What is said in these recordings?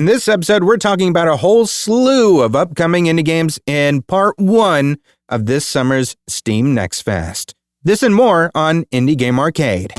In this episode, we're talking about a whole slew of upcoming indie games in part 1 of this summer's Steam Next Fest. This and more on Indie Game Arcade.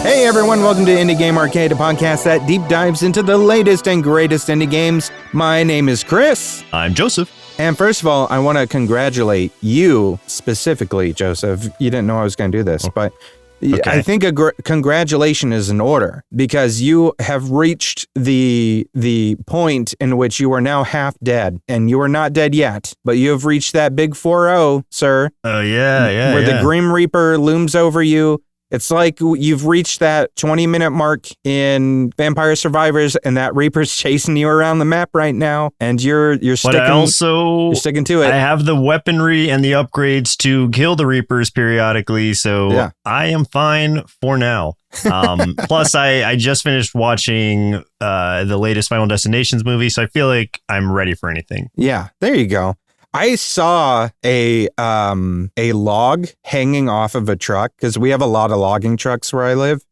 Hey everyone, welcome to Indie Game Arcade, a podcast that deep dives into the latest and greatest indie games. My name is Chris. I'm Joseph. And first of all, I want to congratulate you specifically, Joseph. You didn't know I was going to do this, but okay. I think a congratulation is in order because you have reached the point in which you are now half dead, and you are not dead yet, but you have reached that big 4-0, sir. Oh, yeah. Where the Grim Reaper looms over you. It's like you've reached that 20-minute mark in Vampire Survivors, and that Reaper's chasing you around the map right now, and you're sticking. But you're sticking to it. I have the weaponry and the upgrades to kill the Reapers periodically, so yeah. I am fine for now. Plus, I just finished watching the latest Final Destinations movie, so I feel like I'm ready for anything. Yeah, there you go. I saw a log hanging off of a truck because we have a lot of logging trucks where I live.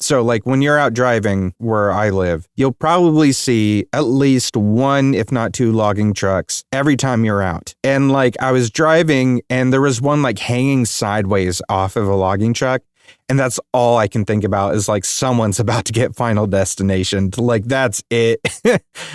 So like when you're out driving where I live, you'll probably see at least one, if not two logging trucks every time you're out. And like I was driving and there was one like hanging sideways off of a logging truck. And that's all I can think about is like someone's about to get Final Destination. Like that's it.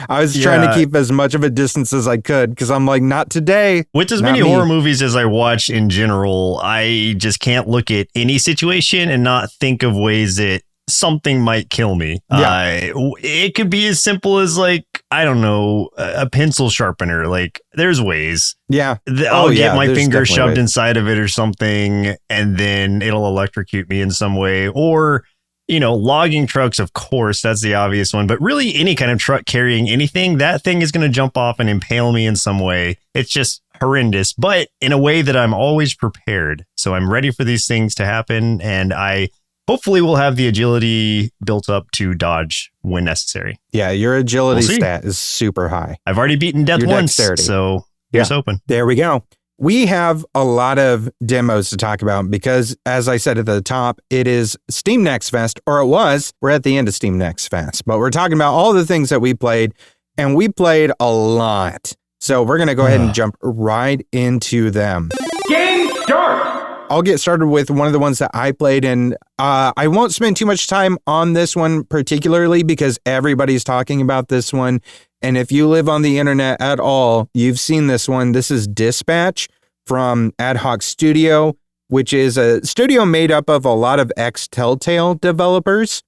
I was trying to keep as much of a distance as I could because I'm like, not today. With as many horror movies as I watch in general, I just can't look at any situation and not think of ways that something might kill me. Yeah. It could be as simple as like, I don't know, a pencil sharpener. Like there's ways. Yeah. I'll get my finger shoved inside of it or something, and then it'll electrocute me in some way. Or, you know, logging trucks, of course, that's the obvious one. But really any kind of truck carrying anything, that thing is going to jump off and impale me in some way. It's just horrendous, but in a way that I'm always prepared. So I'm ready for these things to happen, and I hopefully we'll have the agility built up to dodge when necessary. Yeah, your agility stat is super high. I've already beaten death once, so here's hoping. There we go. We have a lot of demos to talk about because, as I said at the top, it is Steam Next Fest, or it was. We're at the end of Steam Next Fest, but we're talking about all the things that we played, and we played a lot. So we're going to go ahead and jump right into them. Game start! I'll get started with one of the ones that I played, and I won't spend too much time on this one particularly because everybody's talking about this one. And if you live on the internet at all, you've seen this one. This is Dispatch from Ad Hoc Studio, which is a studio made up of a lot of ex-Telltale developers,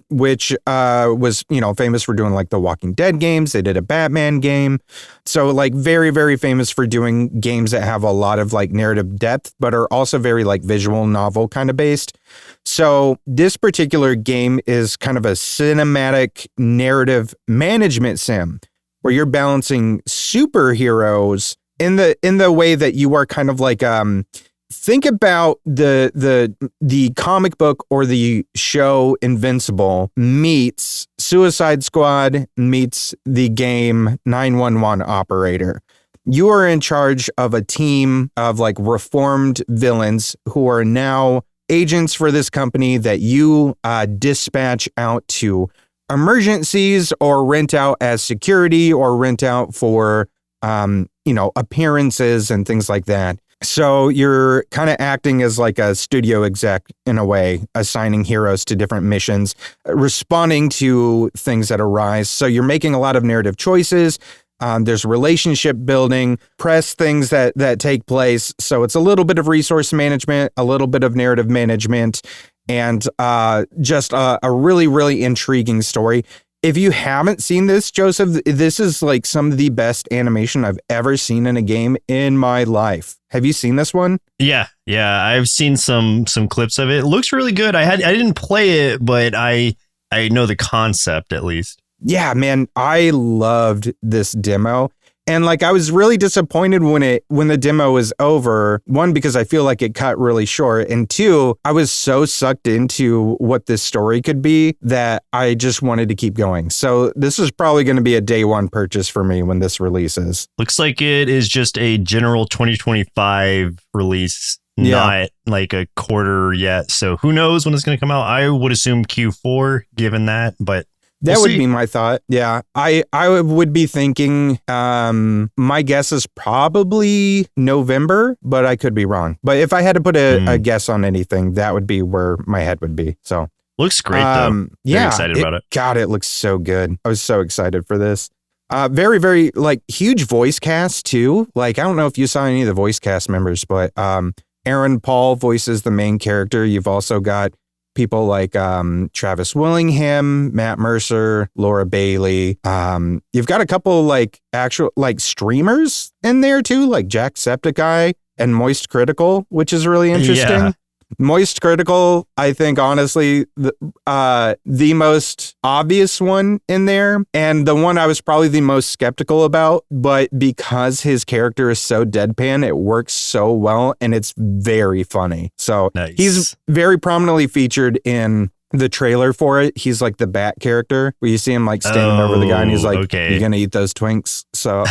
which was, you know, famous for doing like the Walking Dead games. They did a Batman game. So like very, very famous for doing games that have a lot of like narrative depth, but are also very like visual novel kind of based. So this particular game is kind of a cinematic narrative management sim where you're balancing superheroes in the way that you are kind of like, think about the comic book or the show Invincible meets Suicide Squad meets the game 911 Operator. You are in charge of a team of like reformed villains who are now agents for this company that you dispatch out to emergencies or rent out as security or rent out for appearances and things like that. So you're kind of acting as like a studio exec in a way, assigning heroes to different missions, responding to things that arise. So you're making a lot of narrative choices. There's relationship building, press things that take place. So it's a little bit of resource management, a little bit of narrative management, and just a really, really intriguing story. If you haven't seen this, Joseph, this is like some of the best animation I've ever seen in a game in my life. Have you seen this one? Yeah, I've seen some clips of it. It looks really good. I didn't play it, but I know the concept at least. Yeah, man, I loved this demo. And like, I was really disappointed when the demo was over. One, because I feel like it cut really short. And two, I was so sucked into what this story could be that I just wanted to keep going. So this is probably going to be a day one purchase for me when this releases. Looks like it is just a general 2025 release, not like a quarter yet. So who knows when it's going to come out? I would assume Q4 given that, but that would be my thought. Yeah, I would be thinking, my guess is probably November, but I could be wrong. But if I had to put a guess on anything, that would be where my head would be. So looks great, though. Very excited about it. God, it looks so good. I was so excited for this. Very, very like huge voice cast too. Like, I don't know if you saw any of the voice cast members, but Aaron Paul voices the main character. You've also got people like Travis Willingham, Matt Mercer, Laura Bailey. You've got a couple like actual like streamers in there too, like Jacksepticeye and Moist Critical, which is really interesting. Yeah. Moist Critical, I think, honestly, the most obvious one in there, and the one I was probably the most skeptical about, but because his character is so deadpan, it works so well, and it's very funny. So He's very prominently featured in the trailer for it. He's like the Bat character, where you see him like standing over the guy, and he's like, "You gonna eat those Twinks?" So...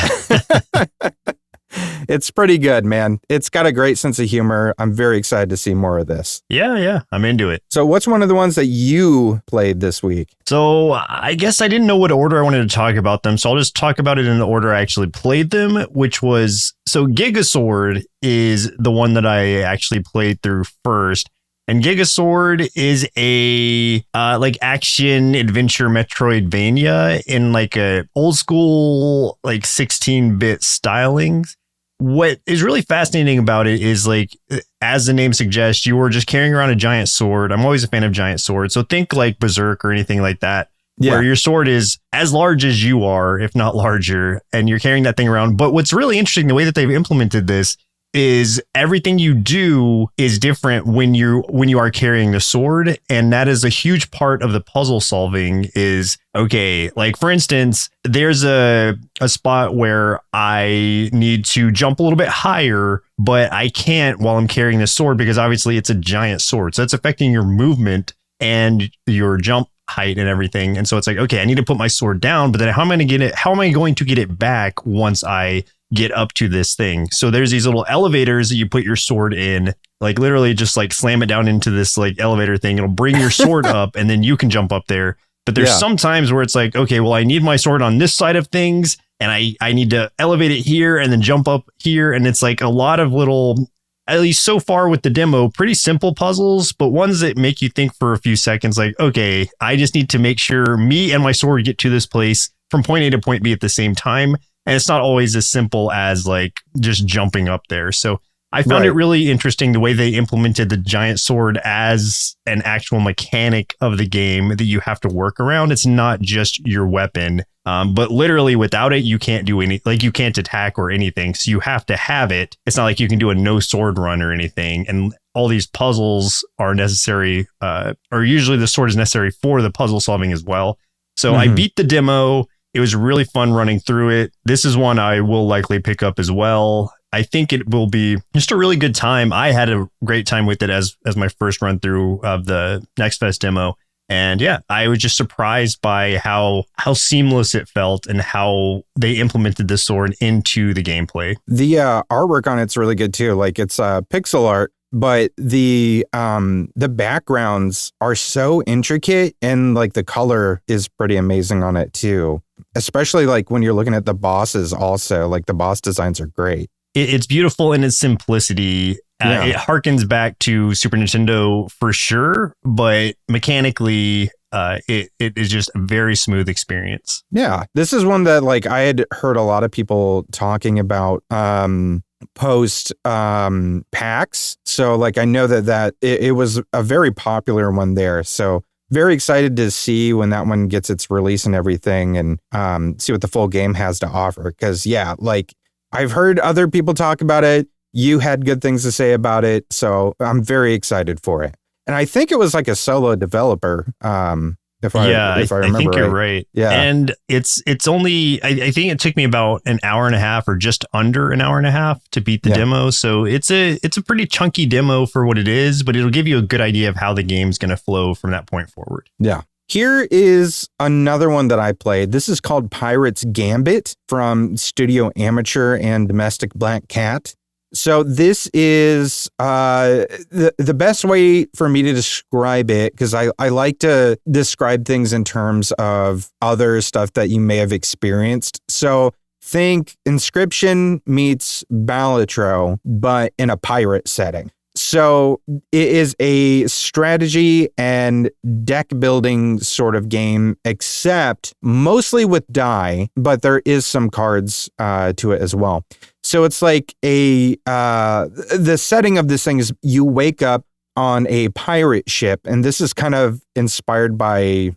It's pretty good, man. It's got a great sense of humor. I'm very excited to see more of this. Yeah, I'm into it. So what's one of the ones that you played this week? So I guess I didn't know what order I wanted to talk about them, so I'll just talk about it in the order I actually played them, which was... So Gigasword is the one that I actually played through first. And Gigasword is a like action adventure Metroidvania in like a old school like 16-bit stylings. What is really fascinating about it is, like, as the name suggests, you are just carrying around a giant sword. I'm always a fan of giant swords. So think like Berserk or anything like that, where your sword is as large as you are, if not larger, and you're carrying that thing around. But what's really interesting, the way that they've implemented this, is everything you do is different when you are carrying the sword. And that is a huge part of the puzzle solving is, okay, like for instance, there's a spot where I need to jump a little bit higher, but I can't while I'm carrying the sword because obviously it's a giant sword. So that's affecting your movement and your jump height and everything. And so it's like, okay, I need to put my sword down, but then how am I going to get it back once I get up to this thing? So there's these little elevators that you put your sword in, like literally just like slam it down into this like elevator thing. It'll bring your sword up and then you can jump up there. But there's some times where it's like, okay, well, I need my sword on this side of things and I need to elevate it here and then jump up here. And it's like a lot of little, at least so far with the demo, pretty simple puzzles, but ones that make you think for a few seconds, like, okay, I just need to make sure me and my sword get to this place from point A to point B at the same time. And it's not always as simple as like just jumping up there. So I found it really interesting the way they implemented the giant sword as an actual mechanic of the game that you have to work around. It's not just your weapon, but literally without it, you can't do any, like you can't attack or anything. So you have to have it. It's not like you can do a no sword run or anything. And all these puzzles are necessary, or usually the sword is necessary for the puzzle solving as well. So I beat the demo. It was really fun running through it. This is one I will likely pick up as well. I think it will be just a really good time. I had a great time with it as my first run through of the Next Fest demo. And yeah, I was just surprised by how seamless it felt and how they implemented the sword into the gameplay. The artwork on it's really good too. Like it's pixel art, but the backgrounds are so intricate and like the color is pretty amazing on it too. Especially like when you're looking at the bosses also, like the boss designs are great. It's beautiful in its simplicity. It harkens back to Super Nintendo for sure, but mechanically, it is just a very smooth experience. Yeah, this is one that like I had heard a lot of people talking about post PAX. So like I know that it was a very popular one there. So very excited to see when that one gets its release and everything, and see what the full game has to offer. Because like I've heard other people talk about it. You had good things to say about it, so I'm very excited for it. And I think it was like a solo developer. If I remember I think you're right. Yeah. And it's only, I think it took me about an hour and a half or just under an hour and a half to beat the demo. So it's a pretty chunky demo for what it is, but it'll give you a good idea of how the game's going to flow from that point forward. Yeah. Here is another one that I played. This is called Pirates Gambit from Studio Amateur and Domestic Black Cat. So this is the best way for me to describe it, because I like to describe things in terms of other stuff that you may have experienced. So think Inscription meets Balatro, but in a pirate setting. So it is a strategy and deck building sort of game, except mostly with die, but there is some cards to it as well. So it's like the setting of this thing is you wake up on a pirate ship, and this is kind of inspired by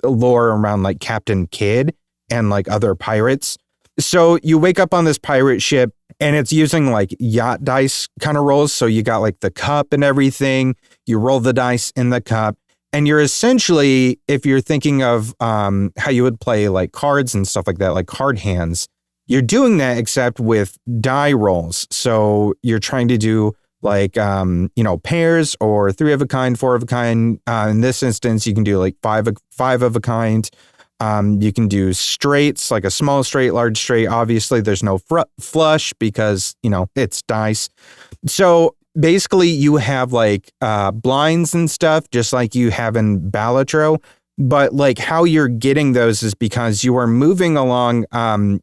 lore around like Captain Kidd and like other pirates. So you wake up on this pirate ship, and it's using like yacht dice kind of rolls. So you got like the cup and everything. You roll the dice in the cup, and you're essentially, if you're thinking of how you would play like cards and stuff like that, like card hands, you're doing that except with die rolls. So you're trying to do like, pairs or 3 of a kind, 4 of a kind. In this instance, you can do like five of a kind. You can do straights, like a small straight, large straight. Obviously, there's no flush because, it's dice. So basically, you have like blinds and stuff, just like you have in Balatro. But like how you're getting those is because you are moving along.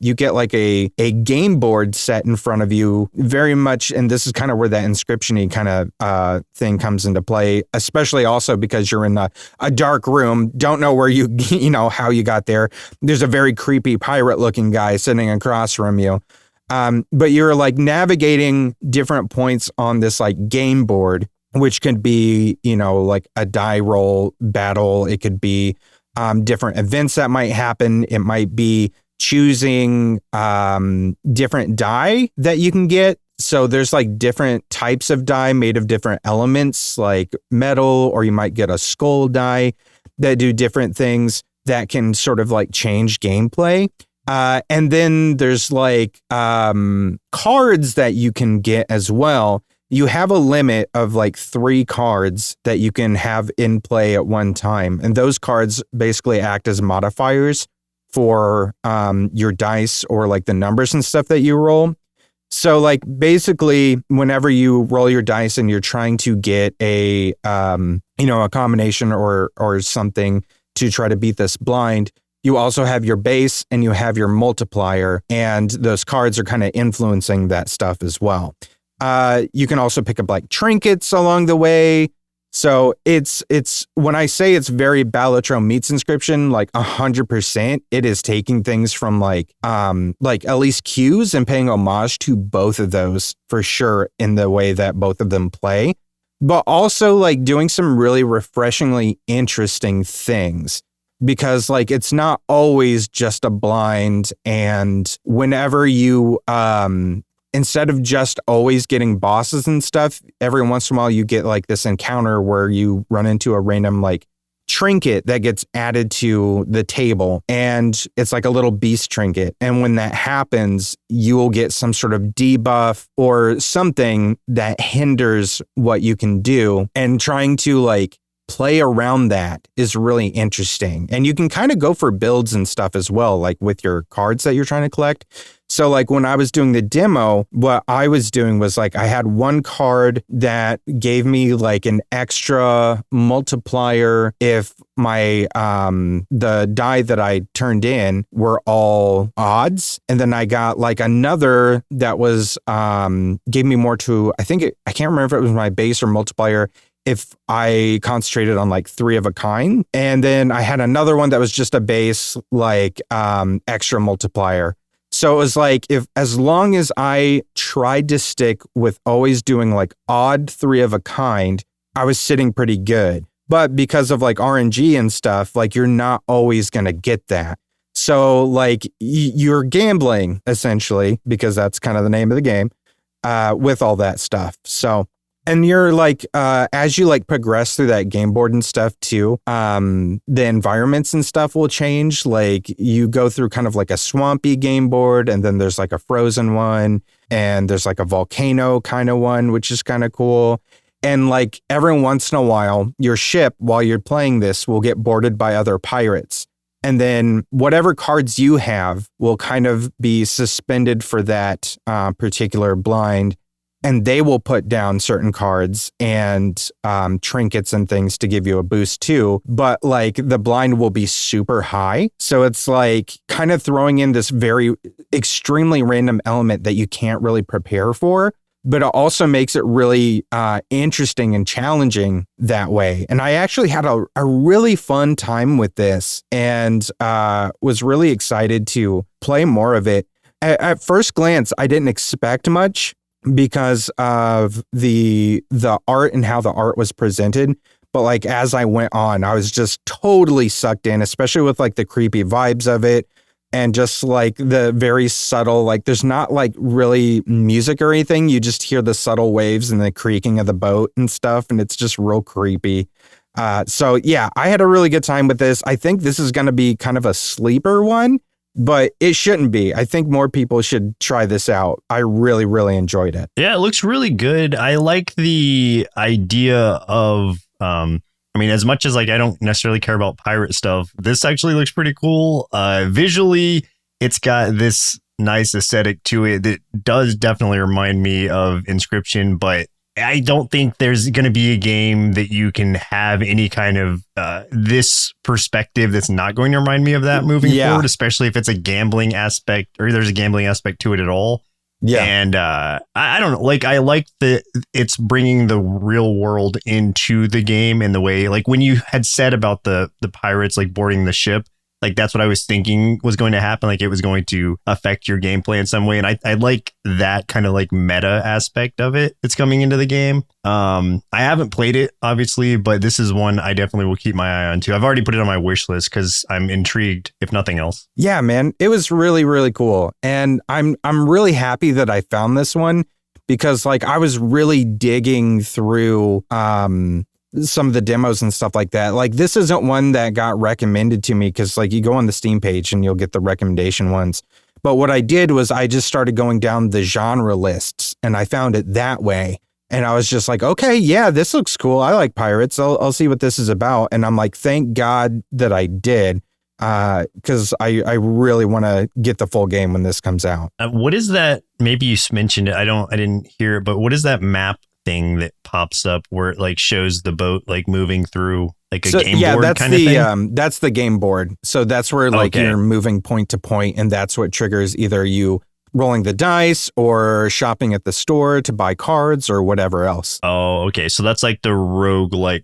You get like a game board set in front of you very much. And this is kind of where that inscription-y kind of thing comes into play, especially also because you're in a dark room. Don't know where how you got there. There's a very creepy pirate looking guy sitting across from you. But you're like navigating different points on this like game board, which could be, like a die roll battle. It could be different events that might happen. It might be choosing different die that you can get. So there's like different types of die made of different elements, like metal, or you might get a skull die that do different things that can sort of like change gameplay. And then there's like cards that you can get as well. You have a limit of like 3 cards that you can have in play at one time. And those cards basically act as modifiers for your dice or like the numbers and stuff that you roll. So like basically whenever you roll your dice and you're trying to get a combination or something to try to beat this blind, you also have your base and you have your multiplier, and those cards are kind of influencing that stuff as well. You can also pick up like trinkets along the way. So it's when I say it's very Balatro meets Inscription, like 100%, it is taking things from like at least cues and paying homage to both of those for sure in the way that both of them play, but also like doing some really refreshingly interesting things. Because like it's not always just a blind, and whenever you instead of just always getting bosses and stuff, every once in a while you get like this encounter where you run into a random like trinket that gets added to the table, and it's like a little beast trinket. And when that happens, you will get some sort of debuff or something that hinders what you can do, and trying to like play around that is really interesting. And you can kind of go for builds and stuff as well, like with your cards that you're trying to collect. So like when I was doing the demo, what I was doing was like I had one card that gave me like an extra multiplier if my the die that I turned in were all odds. And then I got like another that was gave me more to, I can't remember if it was my base or multiplier if I concentrated on like 3 of a kind. And then I had another one that was just a base, like extra multiplier. So it was like, as long as I tried to stick with always doing like odd 3 of a kind, I was sitting pretty good. But because of like RNG and stuff, like you're not always going to get that. So like you're gambling essentially, because that's kind of the name of the game, with all that stuff. So, and you're like, as you like progress through that game board and stuff too, the environments and stuff will change. Like you go through kind of like a swampy game board, and then there's like a frozen one, and there's like a volcano kind of one, which is kind of cool. And like every once in a while, your ship, while you're playing this, will get boarded by other pirates. And then whatever cards you have will kind of be suspended for that particular blind. And they will put down certain cards and trinkets and things to give you a boost too. But like the blind will be super high. So it's like kind of throwing in this very extremely random element that you can't really prepare for. But it also makes it really interesting and challenging that way. And I actually had a really fun time with this, and was really excited to play more of it. At first glance, I didn't expect much because of the art and how the art was presented. But like as I went on, I was just totally sucked in, especially with like the creepy vibes of it. And just like the very subtle, like there's not like really music or anything. You just hear the subtle waves and the creaking of the boat and stuff. And it's just real creepy. So yeah, I had a really good time with this. I think this is going to be kind of a sleeper one, but it shouldn't be. I think more people should try this out. I really, really enjoyed it. Yeah, it looks really good. I like the idea of, I mean, as much as like I don't necessarily care about pirate stuff, this actually looks pretty cool. Visually, it's got this nice aesthetic to it that does definitely remind me of Inscription, but I don't think there's going to be a game that you can have any kind of this perspective that's not going to remind me of that moving forward, especially if it's a gambling aspect or there's a gambling aspect to it at all. Yeah. And I don't know, like I like that it's bringing the real world into the game in the way, like when you had said about the pirates like boarding the ship, like that's what I was thinking was going to happen. Like it was going to affect your gameplay in some way. And I like that kind of like meta aspect of it that's coming into the game. I haven't played it obviously, but this is one I definitely will keep my eye on too. I've already put it on my wish list because I'm intrigued, if nothing else. Yeah, man, it was really, really cool. And I'm really happy that I found this one because like I was really digging through some of the demos and stuff like that. Like this isn't one that got recommended to me because like you go on the Steam page and you'll get the recommendation ones. But what I did was I just started going down the genre lists and I found it that way. And I was just like, okay, yeah, this looks cool. I like pirates. I'll see what this is about. And I'm like, thank God that I did. Because I really want to get the full game when this comes out. What is that? Maybe you mentioned it. I didn't hear it, but what is that map thing that pops up where it like shows the boat like moving through like a game board kind of thing? That's the game board. So that's where like you're moving point to point, and that's what triggers either you rolling the dice or shopping at the store to buy cards or whatever else. Oh, okay. So that's like the roguelike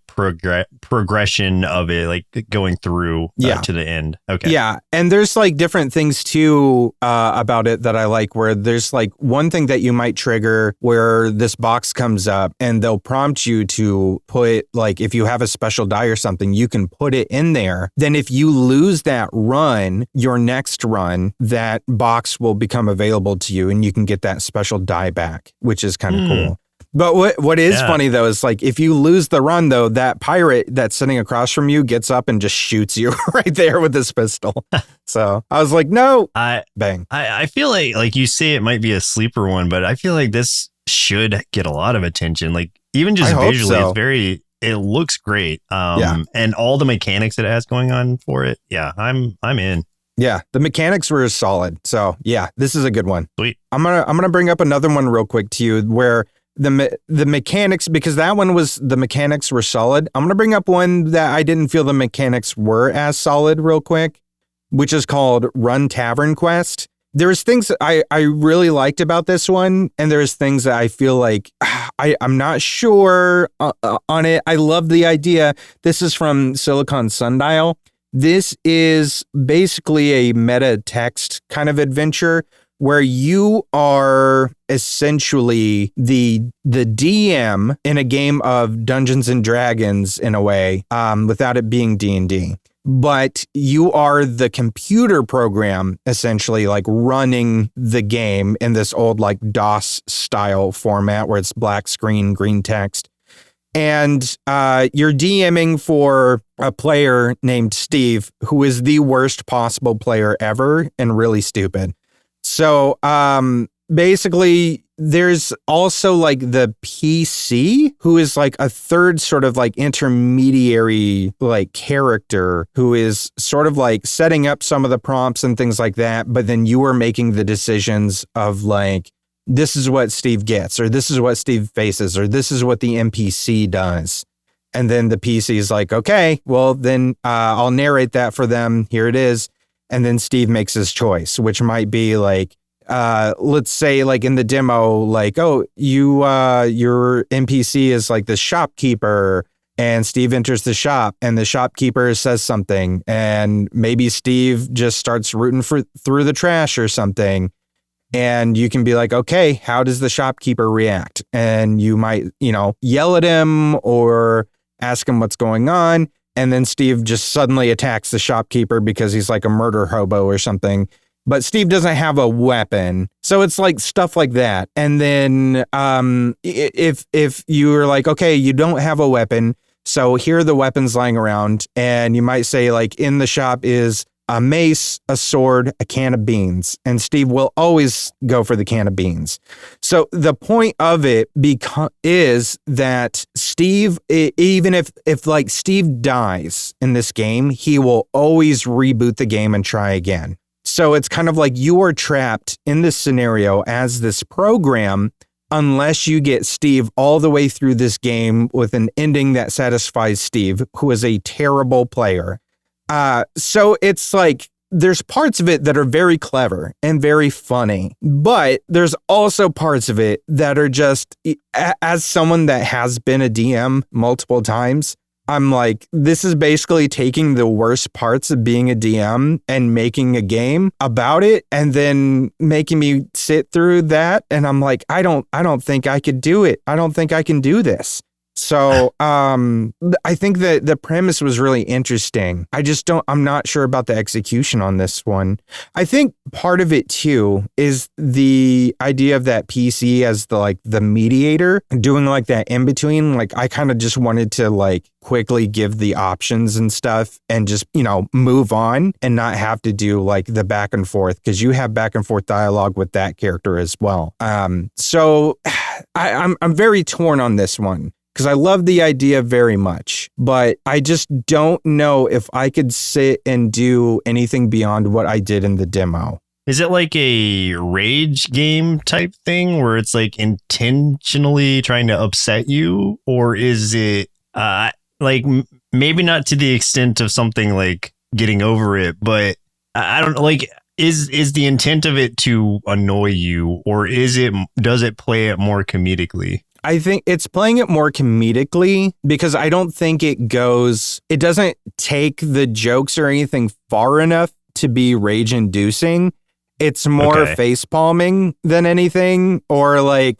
progression of it, like going through to the end. Okay. Yeah. And there's like different things too about it that I like, where there's like one thing that you might trigger where this box comes up and they'll prompt you to put, like, if you have a special die or something, you can put it in there. Then if you lose that run, your next run, that box will become available to you and you can get that special die back, which is kind of cool. But what is funny though is like if you lose the run though, that pirate that's sitting across from you gets up and just shoots you right there with his pistol. So I was like, no, bang. I feel like you say it might be a sleeper one, but I feel like this should get a lot of attention. Like even just visually, it looks great. And all the mechanics that it has going on for it. Yeah, I'm in. Yeah, the mechanics were solid. So yeah, this is a good one. Sweet. I'm gonna bring up another one real quick to you where the mechanics, because that one was, the mechanics were solid. I'm gonna bring up one that I didn't feel the mechanics were as solid real quick, which is called Run TavernQuest. There's things that I really liked about this one, and there's things that I feel like I'm not sure on it. I love the idea. This is from Silicon Sundial. This is basically a meta text kind of adventure where you are essentially the DM in a game of Dungeons and Dragons in a way, without it being D&D. But you are the computer program essentially like running the game in this old like DOS style format where it's black screen, green text. And you're DMing for a player named Steve, who is the worst possible player ever and really stupid. So basically, there's also like the PC, who is like a third sort of like intermediary like character who is sort of like setting up some of the prompts and things like that. But then you are making the decisions of like, this is what Steve gets, or this is what Steve faces, or this is what the NPC does. And then the PC is like, okay, well, then I'll narrate that for them. Here it is. And then Steve makes his choice, which might be like, let's say like in the demo, like, oh, your NPC is like the shopkeeper, and Steve enters the shop and the shopkeeper says something, and maybe Steve just starts rooting through the trash or something. And you can be like, okay, how does the shopkeeper react? And you might, yell at him or ask him what's going on. And then Steve just suddenly attacks the shopkeeper because he's like a murder hobo or something. But Steve doesn't have a weapon. So it's like stuff like that. And then if you're like, okay, you don't have a weapon, so here are the weapons lying around. And you might say like in the shop is a mace, a sword, a can of beans. And Steve will always go for the can of beans. So the point of it is that Steve, even if like Steve dies in this game, he will always reboot the game and try again. So it's kind of like you are trapped in this scenario as this program unless you get Steve all the way through this game with an ending that satisfies Steve, who is a terrible player. So it's like there's parts of it that are very clever and very funny, but there's also parts of it that are just, as someone that has been a DM multiple times, I'm like, this is basically taking the worst parts of being a DM and making a game about it and then making me sit through that. And I'm like, I don't think I could do it. I don't think I can do this. So I think that the premise was really interesting. I'm not sure about the execution on this one. I think part of it too is the idea of that PC as the mediator, doing like that in between. Like I kind of just wanted to like quickly give the options and stuff and just, move on and not have to do like the back and forth, because you have back and forth dialogue with that character as well. So I'm very torn on this one, because I love the idea very much, but I just don't know if I could sit and do anything beyond what I did in the demo. Is it like a rage game type thing where it's like intentionally trying to upset you? Or is it like maybe not to the extent of something like getting over it, but I don't know, like is the intent of it to annoy you, or does it play it more comedically? I think it's playing it more comedically, because I don't think it doesn't take the jokes or anything far enough to be rage inducing. It's more face palming than anything, or like,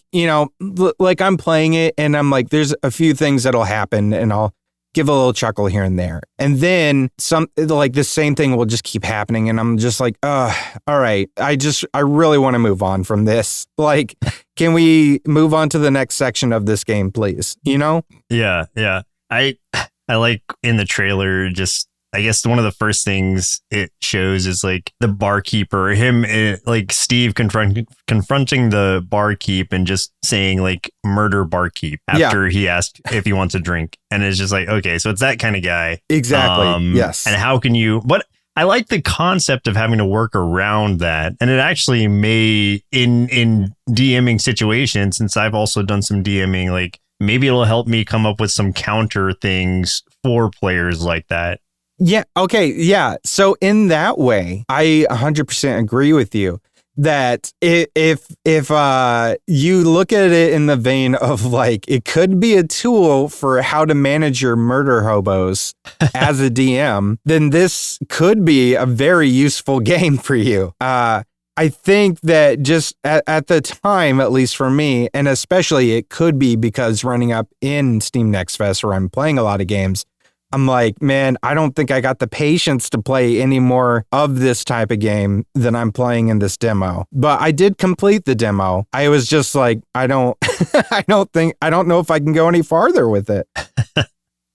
like I'm playing it and I'm like, there's a few things that'll happen and I'll give a little chuckle here and there. And then the same thing will just keep happening. And I'm just like, all right, I really want to move on from this. Like, can we move on to the next section of this game, please? Yeah. I like in the trailer, just, I guess one of the first things it shows is like the barkeeper, like Steve confronting the barkeep and just saying like murder barkeep after he asked if he wants a drink. And it's just like, okay, so it's that kind of guy. Exactly. Yes. And how can you, but I like the concept of having to work around that. And it actually may in DMing situations, since I've also done some DMing, like maybe it'll help me come up with some counter things for players like that. Yeah. Okay. Yeah. So in that way, I 100% agree with you that if you look at it in the vein of like, it could be a tool for how to manage your murder hobos as a DM, then this could be a very useful game for you. I think that just at the time, at least for me, and especially it could be because running up in Steam Next Fest where I'm playing a lot of games, I'm like, man, I don't think I got the patience to play any more of this type of game than I'm playing in this demo. But I did complete the demo. I was just like, I don't know if I can go any farther with it.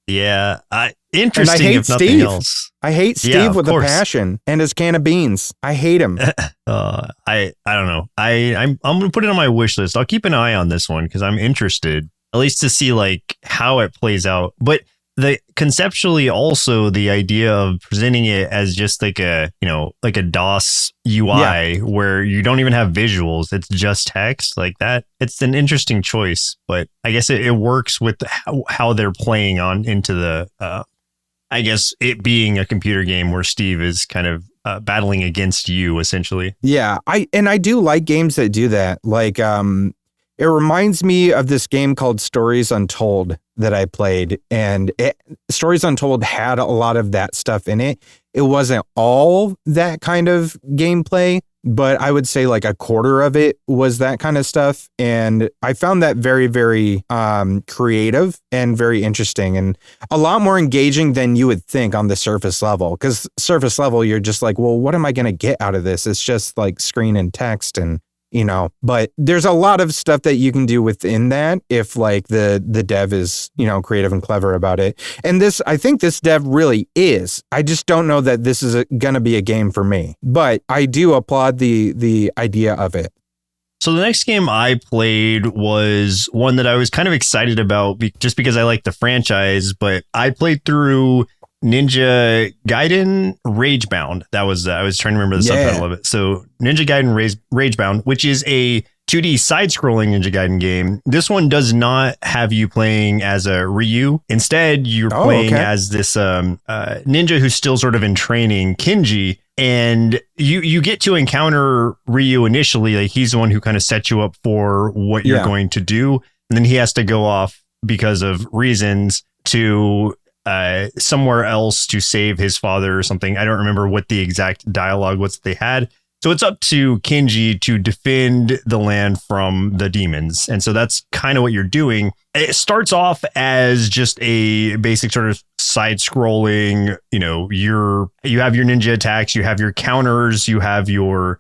Yeah, interesting. And I hate if nothing Steve. Else. I hate Steve with a passion, and his can of beans. I hate him. I don't know. I'm gonna put it on my wish list. I'll keep an eye on this one because I'm interested, at least to see like how it plays out. But conceptually also the idea of presenting it as just like a DOS UI where you don't even have visuals, it's just text like that. It's an interesting choice, but I guess it works with how they're playing on into the I guess it being a computer game where Steve is kind of battling against you essentially. Yeah, I do like games that do that. Like it reminds me of this game called Stories Untold that I played, and Stories Untold had a lot of that stuff in it. It wasn't all that kind of gameplay, but I would say like a quarter of it was that kind of stuff. And I found that very, very creative and very interesting and a lot more engaging than you would think on the surface level. Because surface level, you're just like, well, what am I going to get out of this? It's just like screen and text and but there's a lot of stuff that you can do within that if like the dev is, creative and clever about it. And I think this dev really is. I just don't know that this is going to be a game for me, but I do applaud the idea of it. So the next game I played was one that I was kind of excited about just because I like the franchise, but I played through Ninja Gaiden Ragebound. That was I was trying to remember the subtitle of it. So Ninja Gaiden Ragebound, which is a 2D side-scrolling Ninja Gaiden game. This one does not have you playing as a Ryu. Instead, you're playing as this ninja who's still sort of in training, Kenji. And you get to encounter Ryu initially. Like he's the one who kind of sets you up for what you're going to do. And then he has to go off because of reasons to somewhere else to save his father or something. I don't remember what the exact dialogue was that they had. So it's up to Kenji to defend the land from the demons. And so that's kind of what you're doing. It starts off as just a basic sort of side scrolling, you have your ninja attacks, you have your counters, you have your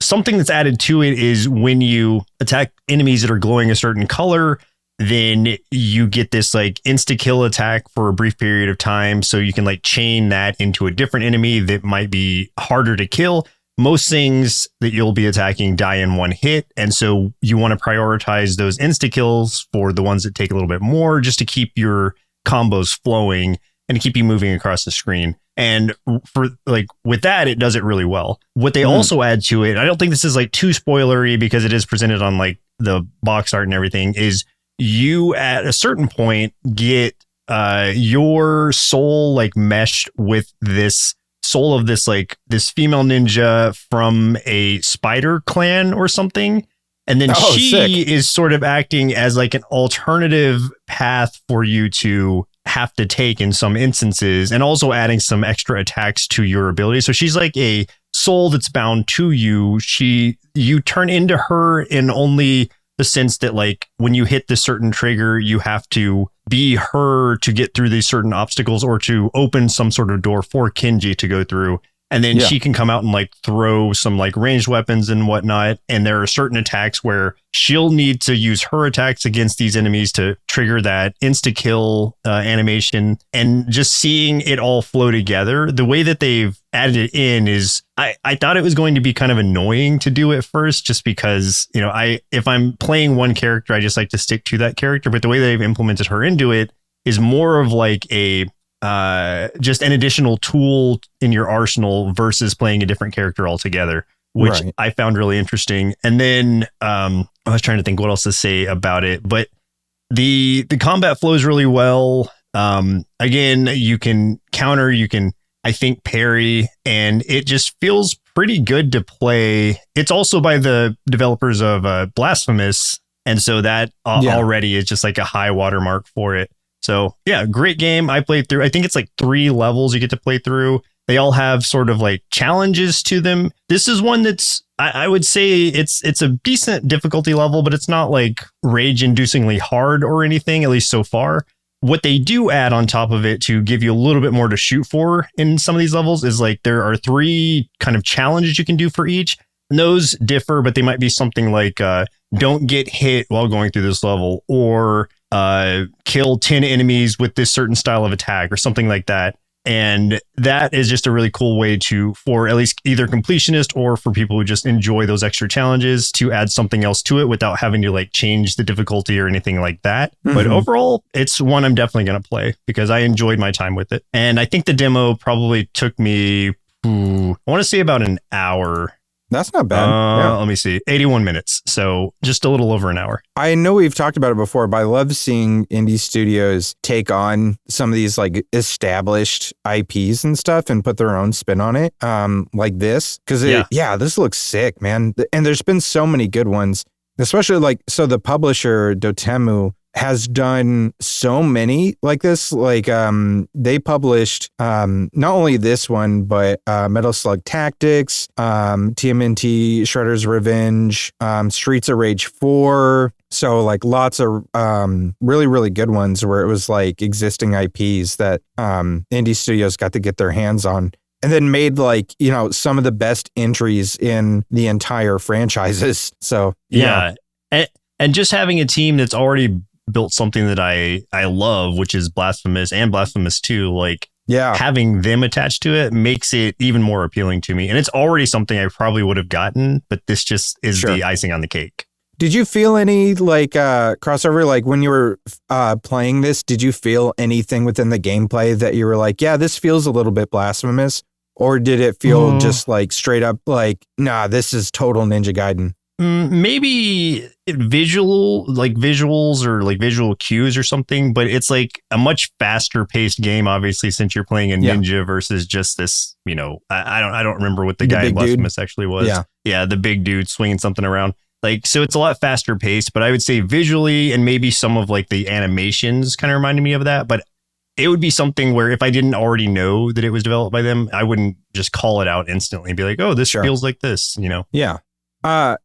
something that's added to it is when you attack enemies that are glowing a certain color, then you get this like insta kill attack for a brief period of time. So you can like chain that into a different enemy that might be harder to kill. Most things that you'll be attacking die in one hit. And so you want to prioritize those insta kills for the ones that take a little bit more just to keep your combos flowing and to keep you moving across the screen. And for like with that, it does it really well. What they also add to it, I don't think this is like too spoilery because it is presented on like the box art and everything, is you at a certain point get your soul like meshed with this soul of this female ninja from a spider clan or something. And then she is sort of acting as like an alternative path for you to have to take in some instances, and also adding some extra attacks to your ability. So she's like a soul that's bound to you. You turn into her in only the sense that like when you hit this certain trigger, you have to be her to get through these certain obstacles or to open some sort of door for Kenji to go through. And then she can come out and like throw some like ranged weapons and whatnot. And there are certain attacks where she'll need to use her attacks against these enemies to trigger that insta kill animation. And just seeing it all flow together, the way that they've added it in is I thought it was going to be kind of annoying to do at first, just because, if I'm playing one character, I just like to stick to that character. But the way they've implemented her into it is more of like a just an additional tool in your arsenal versus playing a different character altogether, which I found really interesting. And then I was trying to think what else to say about it, but the combat flows really well. Again, you can counter, you can, I think, parry, and it just feels pretty good to play. It's also by the developers of Blasphemous, and so that already is just like a high watermark for it. So yeah, great game. I played through, I think it's like 3 levels you get to play through. They all have sort of like challenges to them. This is one that's, I would say it's a decent difficulty level, but it's not like rage-inducingly hard or anything, at least so far. What they do add on top of it to give you a little bit more to shoot for in some of these levels is like there are 3 kind of challenges you can do for each. And those differ, but they might be something like don't get hit while going through this level, or kill 10 enemies with this certain style of attack, or something like that. And that is just a really cool way for at least either completionists or for people who just enjoy those extra challenges to add something else to it without having to like change the difficulty or anything like that. Mm-hmm. But overall, it's one I'm definitely going to play because I enjoyed my time with it. And I think the demo probably took me, I want to say about an hour. That's not bad. Yeah. Let me see. 81 minutes. So just a little over an hour. I know we've talked about it before, but I love seeing indie studios take on some of these like established IPs and stuff and put their own spin on it. Like this. Because this looks sick, man. And there's been so many good ones, especially like, so the publisher Dotemu has done so many like this. Like they published not only this one, but Metal Slug Tactics, TMNT Shredder's Revenge, Streets of Rage 4. So like lots of really, really good ones where it was like existing IPs that indie studios got to get their hands on. And then made like, you know, some of the best entries in the entire franchises. So yeah. And just having a team that's already built something that I love, which is Blasphemous and Blasphemous 2, like having them attached to it makes it even more appealing to me. And it's already something I probably would have gotten, but this just is the icing on the cake. Did you feel any like crossover? Like when you were playing this, did you feel anything within the gameplay that you were like, yeah, this feels a little bit Blasphemous? Or did it feel just like straight up like, nah, this is total Ninja Gaiden? Maybe visuals or like visual cues or something, but it's like a much faster paced game, obviously, since you're playing a ninja versus just this, you know, I don't remember what the guy in Blasphemous actually was. Yeah, the big dude swinging something around. Like, so it's a lot faster paced, but I would say visually and maybe some of like the animations kind of reminded me of that. But it would be something where if I didn't already know that it was developed by them, I wouldn't just call it out instantly and be like, oh, this feels like this, you know? Yeah.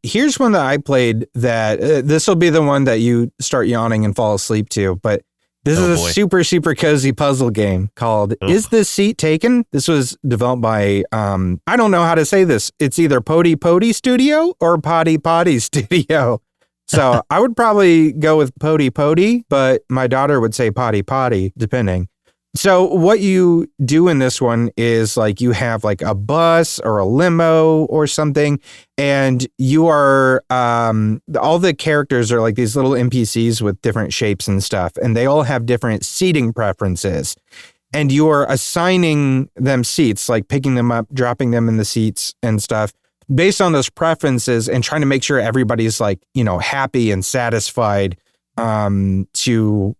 Here's one that I played that this will be the one that you start yawning and fall asleep to, but this is a super, super cozy puzzle game called Is This Seat Taken? This was developed by, I don't know how to say this. It's either Pody Pody Studio or Potty Potty Studio. So I would probably go with Pody Pody, but my daughter would say Potty Potty, depending. So what you do in this one is like you have like a bus or a limo or something, and you are all the characters are like these little NPCs with different shapes and stuff, and they all have different seating preferences. And you are assigning them seats, like picking them up, dropping them in the seats and stuff based on those preferences and trying to make sure everybody's like, you know, happy and satisfied to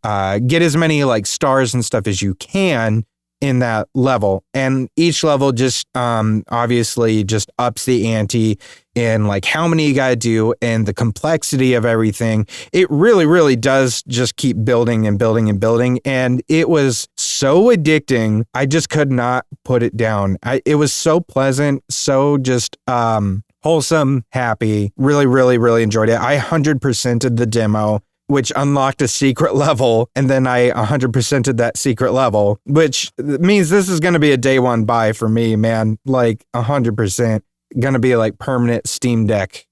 get as many like stars and stuff as you can in that level. And each level just obviously just ups the ante in like how many you gotta do and the complexity of everything. It really, really does just keep building and building and building. And it was so addicting. I just could not put it down. It was so pleasant, so just wholesome, happy. Really, really, really enjoyed it. I 100%ed the demo, which unlocked a secret level, and then I 100%ed that secret level, which means this is going to be a day one buy for me, man. Like 100% going to be like permanent Steam Deck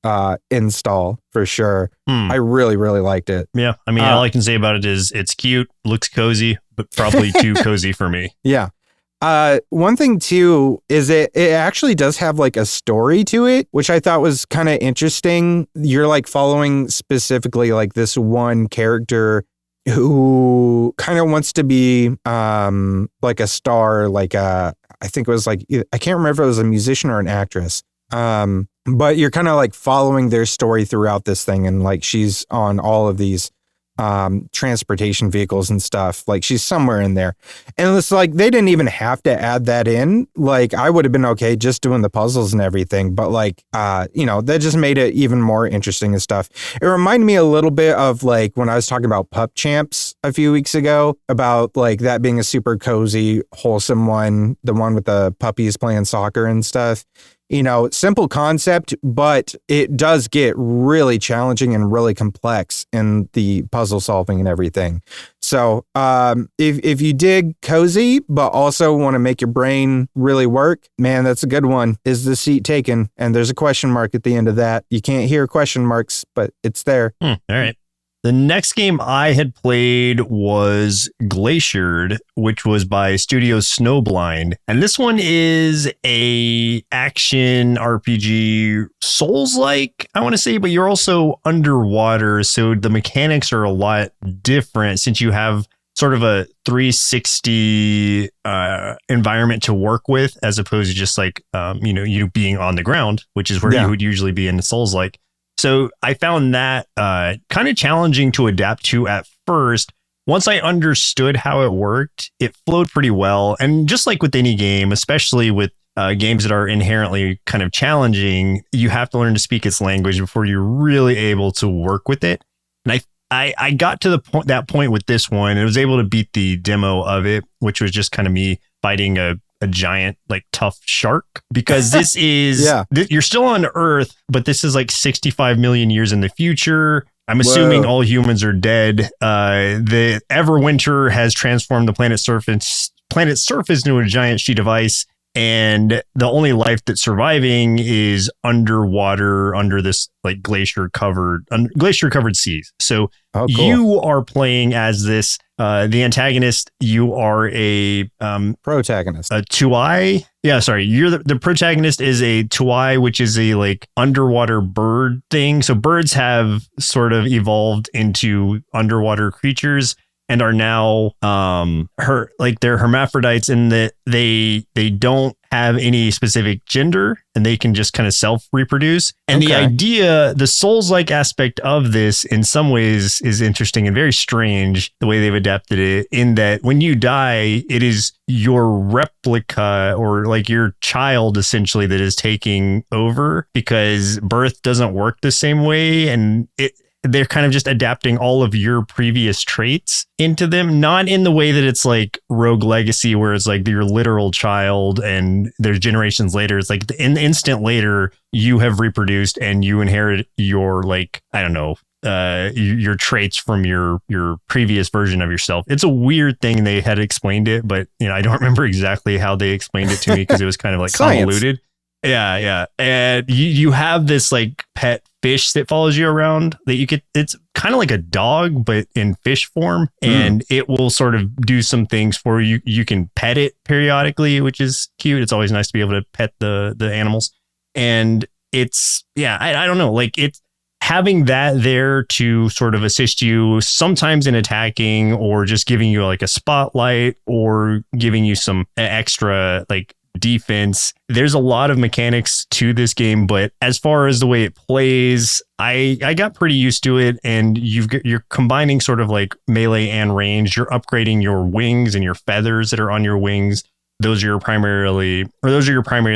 install for sure. I really, really liked it. Yeah. I mean, all I can say about it is it's cute, looks cozy, but probably too cozy for me. Yeah. One thing too is it actually does have like a story to it, which I thought was kind of interesting. You're like following specifically like this one character who kind of wants to be like a star, like I think it was like, I can't remember if it was a musician or an actress. But you're kind of like following their story throughout this thing, and like she's on all of these transportation vehicles and stuff. Like she's somewhere in there. And it's like they didn't even have to add that in. Like I would have been okay just doing the puzzles and everything. But like, that just made it even more interesting and stuff. It reminded me a little bit of like when I was talking about Pup Champs a few weeks ago about like that being a super cozy, wholesome one, the one with the puppies playing soccer and stuff. Simple concept, but it does get really challenging and really complex in the puzzle solving and everything. So if you dig cozy, but also want to make your brain really work, man, that's a good one. Is the seat taken? And there's a question mark at the end of that. You can't hear question marks, but it's there. All right. The next game I had played was Glaciered, which was by Studio Snowblind. And this one is a action RPG Souls-like, I want to say, but you're also underwater. So the mechanics are a lot different since you have sort of a 360 environment to work with, as opposed to just like, you being on the ground, which is where you would usually be in Souls-like. So I found that kind of challenging to adapt to at first. Once I understood how it worked, it flowed pretty well. And just like with any game, especially with games that are inherently kind of challenging, you have to learn to speak its language before you're really able to work with it. And I got to that point with this one and was able to beat the demo of it, which was just kind of me fighting a giant, like tough shark, because this is, you're still on Earth, but this is like 65 million years in the future. I'm assuming all humans are dead. The Everwinter has transformed the planet's surface into a giant sheet of ice. And the only life that's surviving is underwater under this like glacier covered seas. So cool. You are playing as this, the antagonist. You are a protagonist, a tuai. Yeah, sorry. You're the protagonist is a tuai, which is a like underwater bird thing. So birds have sort of evolved into underwater creatures and are now they're hermaphrodites in that they don't have any specific gender and they can just kind of self-reproduce. And the idea, the Souls-like aspect of this in some ways is interesting and very strange the way they've adapted it, in that when you die, it is your replica or like your child essentially that is taking over, because birth doesn't work the same way. And they're kind of just adapting all of your previous traits into them, not in the way that it's like Rogue Legacy, where it's like your literal child and there's generations later. It's like an instant later, you have reproduced and you inherit your, like, I don't know, your traits from your previous version of yourself. It's a weird thing. They had explained it, but I don't remember exactly how they explained it to me because it was kind of like convoluted. Yeah. And you have this like pet fish that follows you around that you could, it's kind of like a dog, but in fish form. And it will sort of do some things for you. You can pet it periodically, which is cute. It's always nice to be able to pet the animals. And it's, I don't know, like it's having that there to sort of assist you sometimes in attacking or just giving you like a spotlight or giving you some extra like defense. There's a lot of mechanics to this game, but as far as the way it plays, I got pretty used to it. And you're combining sort of like melee and range. You're upgrading your wings and your feathers that are on your wings. Those are your primary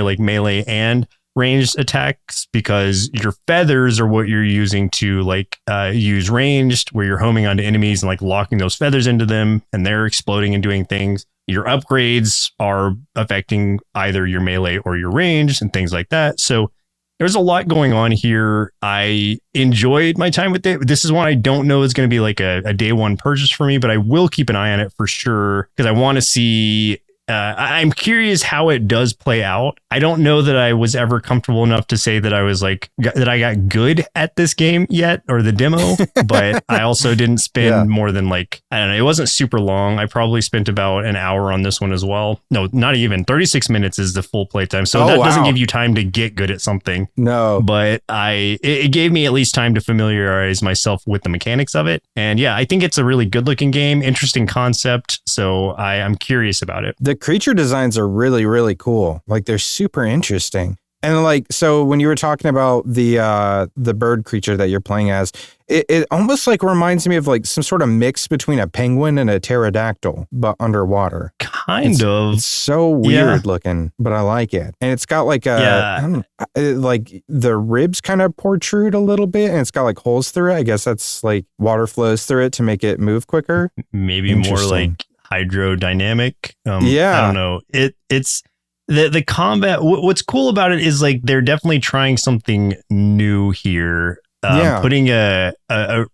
like melee and ranged attacks, because your feathers are what you're using to like use ranged, where you're homing onto enemies and like locking those feathers into them and they're exploding and doing things. Your upgrades are affecting either your melee or your range and things like that. So there's a lot going on here. I enjoyed my time with it. This is one I don't know is going to be like a day one purchase for me, but I will keep an eye on it for sure, because I want to see. I'm curious how it does play out. I don't know that I was ever comfortable enough to say that I was like that I got good at this game yet, or the demo, but I also didn't spend more than like, I don't know, it wasn't super long. I probably spent about an hour on this one as well. No, not even 36 minutes is the full playtime. So that doesn't give you time to get good at something. No, but it gave me at least time to familiarize myself with the mechanics of it. And I think it's a really good looking game, interesting concept. So I'm curious about it. The creature designs are really, really cool. Like they're super interesting. And like, so when you were talking about the bird creature that you're playing as, it almost like reminds me of like some sort of mix between a penguin and a pterodactyl, but underwater. Kind of. It's so weird looking, but I like it. And it's got like I don't know, like the ribs kind of protrude a little bit, and it's got like holes through it. I guess that's like water flows through it to make it move quicker. Maybe more like hydrodynamic. I don't know. It's the combat. What's cool about it is like they're definitely trying something new here. Putting a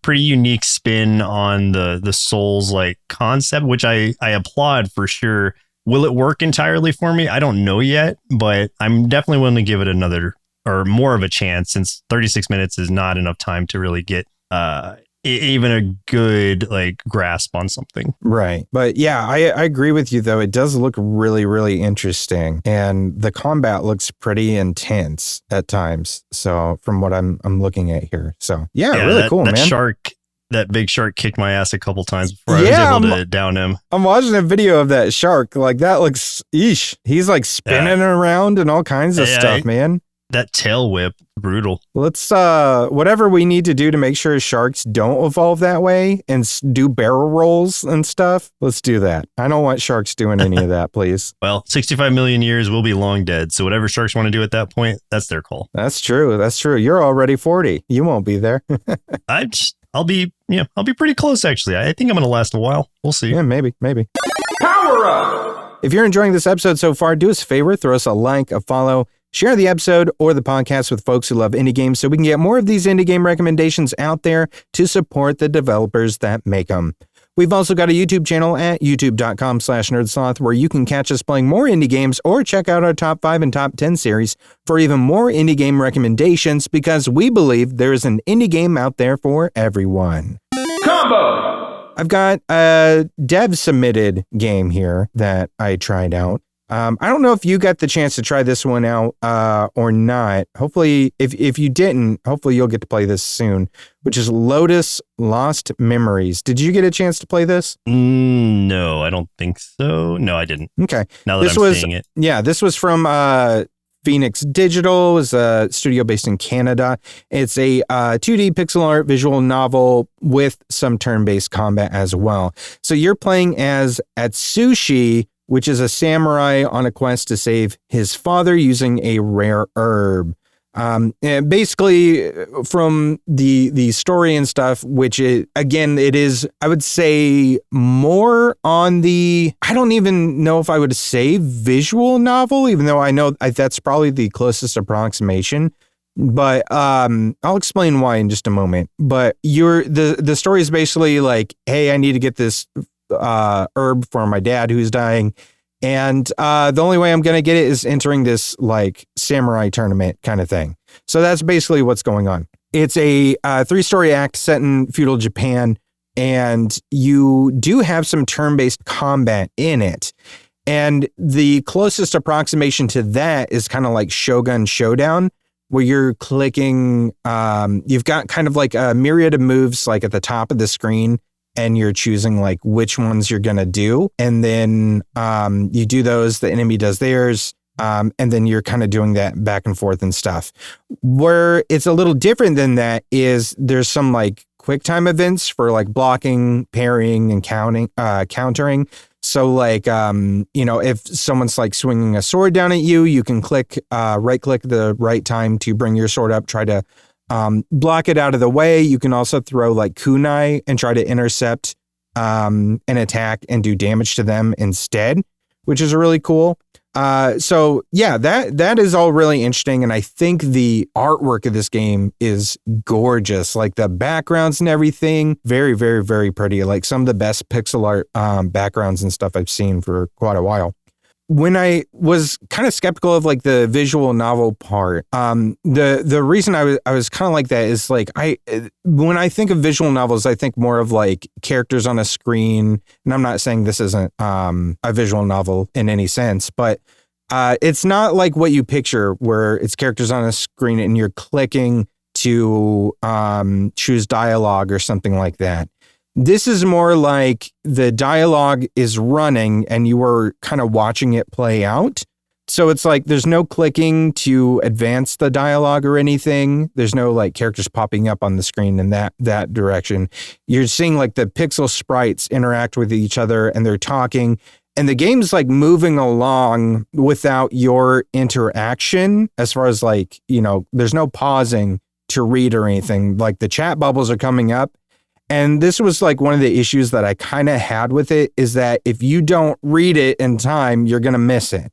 pretty unique spin on the Souls like concept, which I applaud for sure. Will it work entirely for me? I don't know yet, but I'm definitely willing to give it another or more of a chance, since 36 minutes is not enough time to really get even a good like grasp on something. Right. But yeah, I agree with you though. It does look really, really interesting, and the combat looks pretty intense at times. So from what I'm looking at here. So yeah really cool, man. That big shark kicked my ass a couple times before I was able to down him. I'm watching a video of that shark. Like that looks He's like spinning around and all kinds of stuff, man. That tail whip, brutal. Let's whatever we need to do to make sure sharks don't evolve that way and do barrel rolls and stuff. Let's do that. I don't want sharks doing any of that, please. Well, 65 million years, we'll be long dead. So whatever sharks want to do at that point, that's their call. That's true. That's true. You're already 40. You won't be there. I'll be pretty close actually. I think I'm going to last a while. We'll see. Yeah, maybe. Power up. If you're enjoying this episode so far, do us a favor, throw us a like, a follow. Share the episode or the podcast with folks who love indie games so we can get more of these indie game recommendations out there to support the developers that make them. We've also got a YouTube channel at youtube.com/nerdsloth where you can catch us playing more indie games or check out our top 5 and top 10 series for even more indie game recommendations, because we believe there is an indie game out there for everyone. Combo! I've got a dev submitted game here that I tried out. I don't know if you got the chance to try this one out or not. Hopefully, if you didn't, hopefully you'll get to play this soon, which is Lotus Lost Memories. Did you get a chance to play this? No, I don't think so. No, I didn't. Okay. Now that I'm seeing it. Yeah, this was from Phoenix Digital. Is a studio based in Canada. It's a 2D pixel art visual novel with some turn-based combat as well. So you're playing as Atsushi, which is a samurai on a quest to save his father using a rare herb. And basically, from the story and stuff, which it is, I would say, more on the, I don't even know if I would say visual novel, even though I know that's probably the closest approximation. But I'll explain why in just a moment. But the story is basically like, hey, I need to get this herb for my dad who's dying, and the only way I'm gonna get it is entering this like samurai tournament kind of thing. So that's basically what's going on. It's a 3-story act set in feudal Japan, and you do have some turn-based combat in it. And the closest approximation to that is kind of like Shogun Showdown, where you're clicking, you've got kind of like a myriad of moves like at the top of the screen, and you're choosing like which ones you're going to do. And then you do those, the enemy does theirs, and then you're kind of doing that back and forth and stuff. Where it's a little different than that is there's some like quick time events for like blocking, parrying, and countering. So like, if someone's like swinging a sword down at you, you can right click the right time to bring your sword up, try to block it out of the way. You can also throw like kunai and try to intercept an attack and do damage to them instead, which is really cool. So yeah, that is all really interesting. And I think the artwork of this game is gorgeous. Like the backgrounds and everything, very, very, very pretty. Like some of the best pixel art backgrounds and stuff I've seen for quite a while. When I was kind of skeptical of like the visual novel part, the reason I was kind of like that is like when I think of visual novels, I think more of like characters on a screen. And I'm not saying this isn't a visual novel in any sense, but it's not like what you picture where it's characters on a screen and you're clicking to choose dialogue or something like that. This is more like the dialogue is running and you are kind of watching it play out. So it's like there's no clicking to advance the dialogue or anything. There's no like characters popping up on the screen in that direction. You're seeing like the pixel sprites interact with each other and they're talking. And the game's like moving along without your interaction as far as like, there's no pausing to read or anything. Like the chat bubbles are coming up. And this was like one of the issues that I kind of had with it is that if you don't read it in time, you're going to miss it.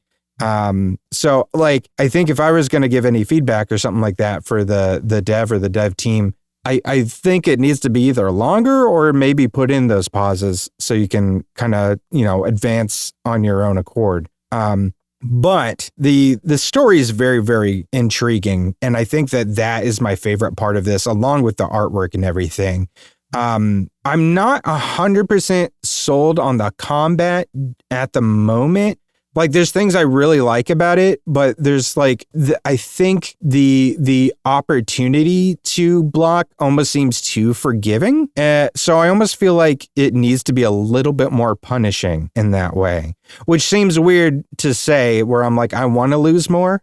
So like, I think if I was going to give any feedback or something like that for the dev or the dev team, I think it needs to be either longer or maybe put in those pauses so you can kind of, advance on your own accord. But the story is very, very intriguing. And I think that is my favorite part of this, along with the artwork and everything. I'm not 100% sold on the combat at the moment. Like there's things I really like about it, but there's like, I think the opportunity to block almost seems too forgiving. So I almost feel like it needs to be a little bit more punishing in that way, which seems weird to say where I'm like, I want to lose more,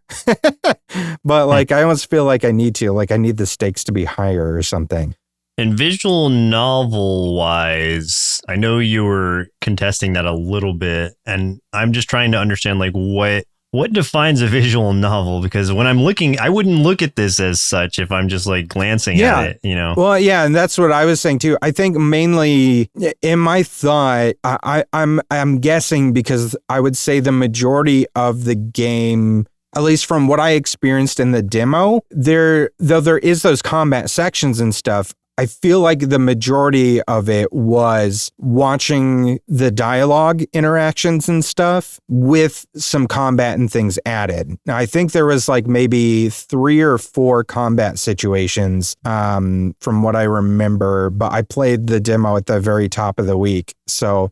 but like, I almost feel like I need the stakes to be higher or something. And visual novel wise, I know you were contesting that a little bit, and I'm just trying to understand like what defines a visual novel, because when I'm looking, I wouldn't look at this as such if I'm just like glancing at it, Well, yeah, and that's what I was saying too. I think mainly in my thought, I'm guessing because I would say the majority of the game, at least from what I experienced in the demo, though there is those combat sections and stuff, I feel like the majority of it was watching the dialogue interactions and stuff with some combat and things added. Now, I think there was like maybe 3 or 4 combat situations from what I remember, but I played the demo at the very top of the week. So,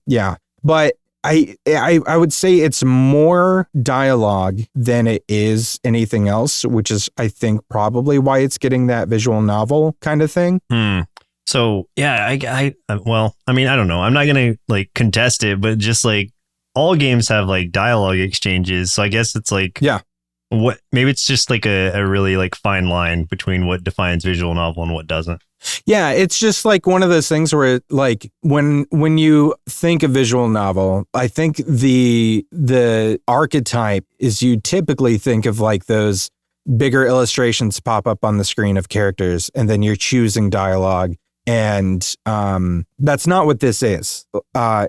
yeah, but I would say it's more dialogue than it is anything else, which is, I think, probably why it's getting that visual novel kind of thing. So, yeah, well, I mean, I don't know. I'm not going to like contest it, but just like all games have like dialogue exchanges. So I guess it's like, maybe it's just like a really like fine line between what defines visual novel and what doesn't. Yeah, it's just like one of those things where like when you think of visual novel, I think the archetype is you typically think of like those bigger illustrations pop up on the screen of characters and then you're choosing dialogue. And that's not what this is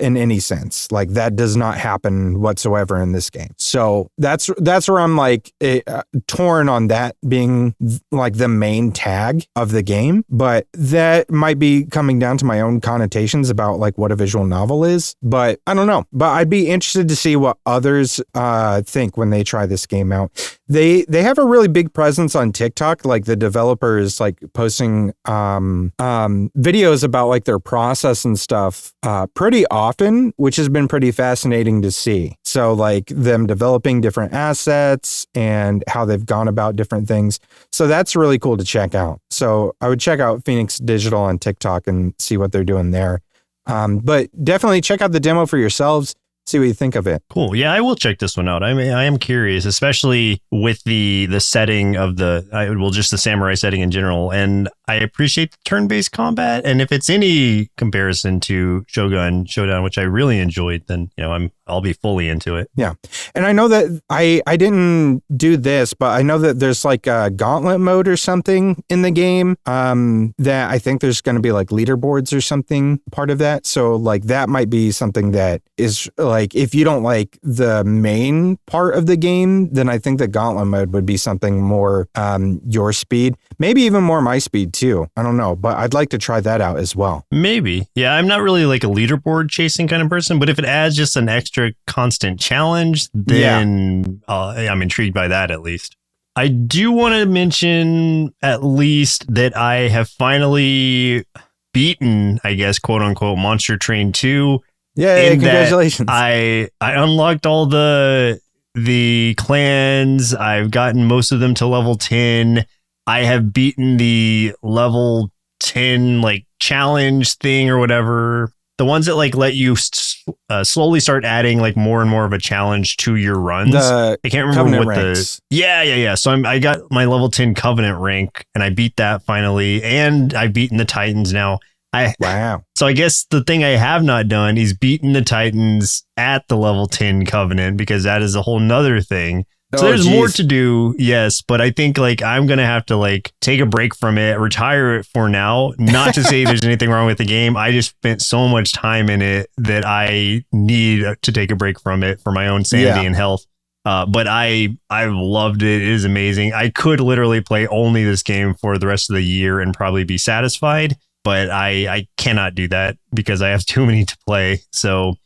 in any sense. Like that does not happen whatsoever in this game. So that's where I'm like torn on that being like the main tag of the game. But that might be coming down to my own connotations about like what a visual novel is. But I don't know. But I'd be interested to see what others think when they try this game out. They have a really big presence on TikTok. Like the developers like posting videos about like their process and stuff pretty often, which has been pretty fascinating to see. So like them developing different assets and how they've gone about different things. So that's really cool to check out. So I would check out Phoenix Digital on TikTok and see what they're doing there. But definitely check out the demo for yourselves. See what you think of it. Cool. Yeah, I will check this one out. I mean, I am curious, especially with the setting of just the samurai setting in general. And I appreciate the turn-based combat. And if it's any comparison to Shogun Showdown, which I really enjoyed, then I'll be fully into it. Yeah. And I know that I didn't do this, but I know that there's like a gauntlet mode or something in the game that I think there's going to be like leaderboards or something part of that. So like that might be something that is like, if you don't like the main part of the game, then I think the gauntlet mode would be something more your speed, maybe even more my speed too. I don't know, but I'd like to try that out as well. Maybe. Yeah, I'm not really like a leaderboard chasing kind of person, but if it adds just an extra constant challenge, then I'm intrigued by that at least. I do want to mention at least that I have finally beaten, I guess, quote unquote, Monster Train 2. Yeah, congratulations. I unlocked all the clans. I've gotten most of them to level 10. I have beaten the level 10 like challenge thing or whatever. the ones that like let you slowly start adding like more and more of a challenge to your runs. I can't remember what ranks. Yeah. So I got my level 10 Covenant rank, and I beat that finally, and I've beaten the Titans now. Wow. So I guess the thing I have not done is beaten the Titans at the level 10 Covenant, because that is a whole nother thing. So there's more to do, yes, but I think like I'm going to have to like take a break from it, retire it for now. Not to say there's anything wrong with the game. I just spent so much time in it that I need to take a break from it for my own sanity and health. But I've loved it. It is amazing. I could literally play only this game for the rest of the year and probably be satisfied, but I cannot do that because I have too many to play. So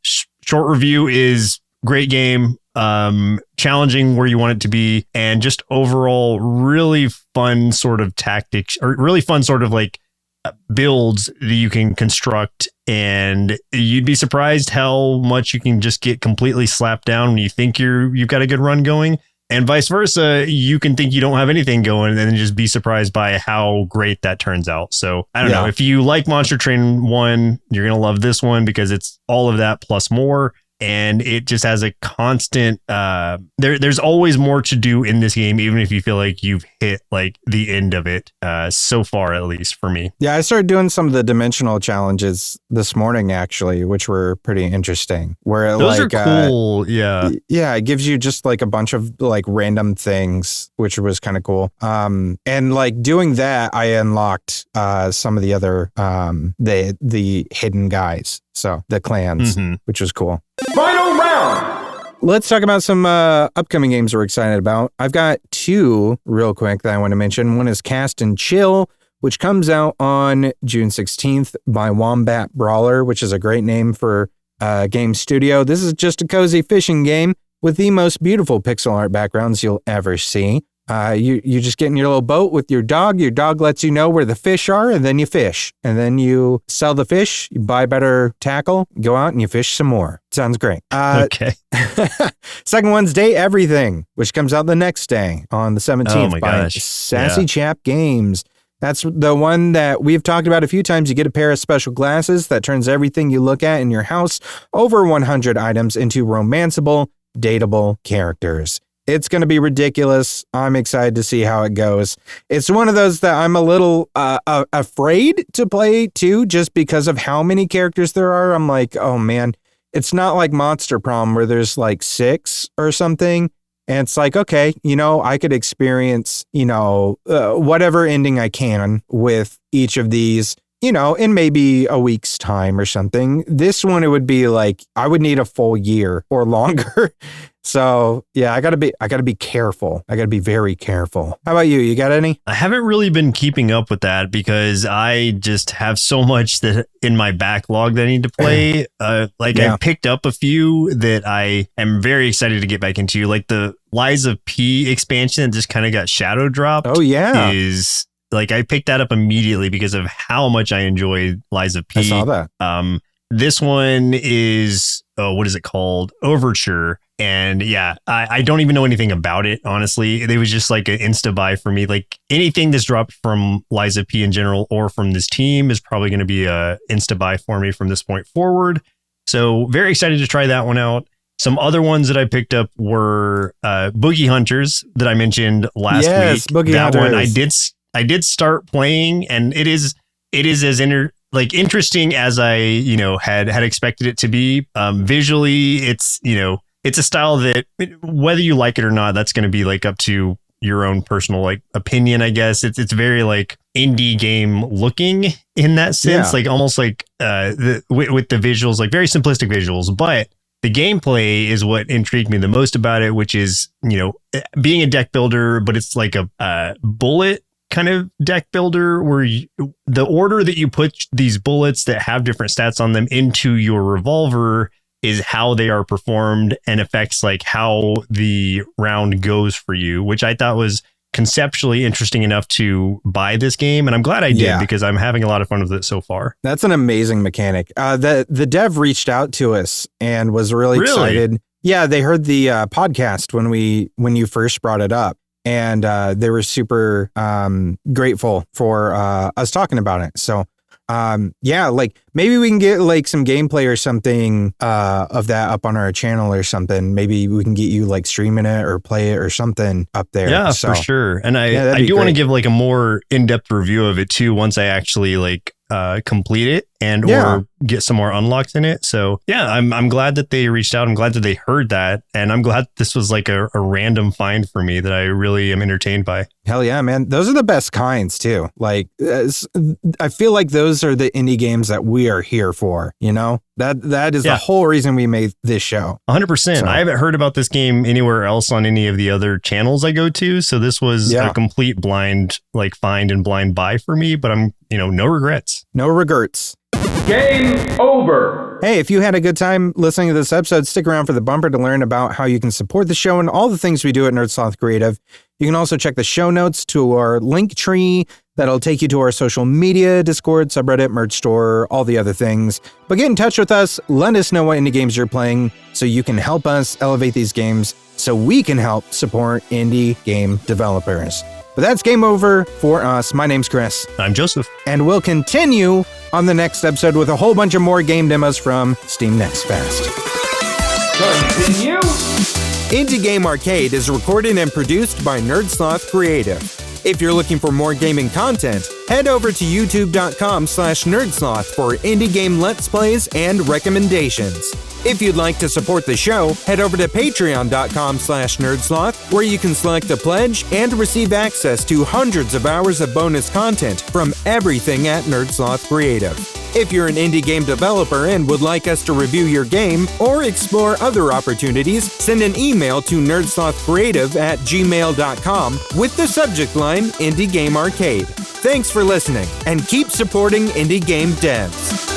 short review is great game. Challenging where you want it to be, and just overall really fun sort of tactics, or really fun sort of like builds that you can construct, and you'd be surprised how much you can just get completely slapped down when you think you've got a good run going, and vice versa. You can think you don't have anything going and then just be surprised by how great that turns out. So I don't know, if you like Monster Train 1, you're gonna love this one because it's all of that plus more. And it just has a constant, there's always more to do in this game, even if you feel like you've hit like the end of it, so far, at least for me. Yeah, I started doing some of the dimensional challenges this morning, actually, which were pretty interesting. Where those are cool. Yeah, it gives you just like a bunch of like random things, which was kind of cool. And like doing that, I unlocked some of the other the hidden guys, so the clans, which was cool. Final round. Let's talk about some upcoming games we're excited about. I've got two real quick that I want to mention. One is Cast and Chill, which comes out on June 16th by Wombat Brawler, which is a great name for a game studio. This is just a cozy fishing game with the most beautiful pixel art backgrounds you'll ever see. You just get in your little boat with your dog. Your dog lets you know where the fish are, and then you fish. And then you sell the fish, you buy better tackle, go out and you fish some more. Sounds great. Okay. Second one's Day Everything, which comes out the next day on the 17th by Sassy Chap Games. That's the one that we've talked about a few times. You get a pair of special glasses that turns everything you look at in your house, over 100 items, into romanceable, dateable characters. It's going to be ridiculous. I'm excited to see how it goes. It's one of those that I'm a little afraid to play too, just because of how many characters there are. I'm like, oh man, it's not like Monster Prom where there's like 6 or something. And it's like, okay, I could experience, whatever ending I can with each of these, in maybe a week's time or something. This one, it would be like, I would need a full year or longer. So yeah, I gotta be careful. I gotta be very careful. How about you? You got any? I haven't really been keeping up with that because I just have so much that in my backlog that I need to play. I picked up a few that I am very excited to get back into, like the Lies of P expansion that just kind of got shadow dropped. Oh yeah. Is like, I picked that up immediately because of how much I enjoyed Lies of P. I saw that. This one is, what is it called? Overture. And yeah, I don't even know anything about it, honestly. It was just like an insta buy for me. Like anything that's dropped from Liza P in general or from this team is probably going to be a insta buy for me from this point forward. So very excited to try that one out. Some other ones that I picked up were Boogie Hunters that I mentioned last week. Boogie that Hunters. One I did start playing, and it is as interesting as I had expected it to be. Visually, it's a style that whether you like it or not, that's going to be like up to your own personal like opinion, I guess. It's very like indie game looking in that sense, like almost like with the visuals, like very simplistic visuals, but the gameplay is what intrigued me the most about it, which is, being a deck builder, but it's like a bullet kind of deck builder where the order that you put these bullets that have different stats on them into your revolver is how they are performed and affects like how the round goes for you, which I thought was conceptually interesting enough to buy this game. And I'm glad I did because I'm having a lot of fun with it so far. That's an amazing mechanic. The dev reached out to us and was really excited. Yeah, they heard the podcast when you first brought it up. And they were super grateful for us talking about it. So yeah, like maybe we can get like some gameplay or something of that up on our channel or something. Maybe we can get you like streaming it or play it or something up there. Yeah, for sure. And I do want to give like a more in-depth review of it too once I actually like complete it and or get some more unlocks in it. So yeah, I'm glad that they reached out. I'm glad that they heard that, and I'm glad this was like a random find for me that I really am entertained by. Hell yeah, man. Those are the best kinds too. Like I feel like those are the indie games that we are here for, you know? That is the whole reason we made this show. 100%. So, I haven't heard about this game anywhere else on any of the other channels I go to. So this was a complete blind like find and blind buy for me, but I'm, no regrets. No regrets. Game over. Hey, if you had a good time listening to this episode, stick around for the bumper to learn about how you can support the show and all the things we do at Sloth Creative. You can also check the show notes to our link tree that'll take you to our social media, Discord, subreddit, merch store, all the other things. But get in touch with us. Let us know what indie games you're playing so you can help us elevate these games so we can help support indie game developers. But that's game over for us. My name's Chris. I'm Joseph. And we'll continue on the next episode with a whole bunch of more game demos from Steam Next Fest. Continue. Indie Game Arcade is recorded and produced by Sloth Creative. If you're looking for more gaming content, head over to youtube.com/nerdsloth for indie game let's plays and recommendations. If you'd like to support the show, head over to patreon.com/nerdsloth, where you can select a pledge and receive access to hundreds of hours of bonus content from everything at Sloth Creative. If you're an indie game developer and would like us to review your game or explore other opportunities, send an email to nerdslothcreative@gmail.com with the subject line Indie Game Arcade. Thanks for listening, and keep supporting indie game devs.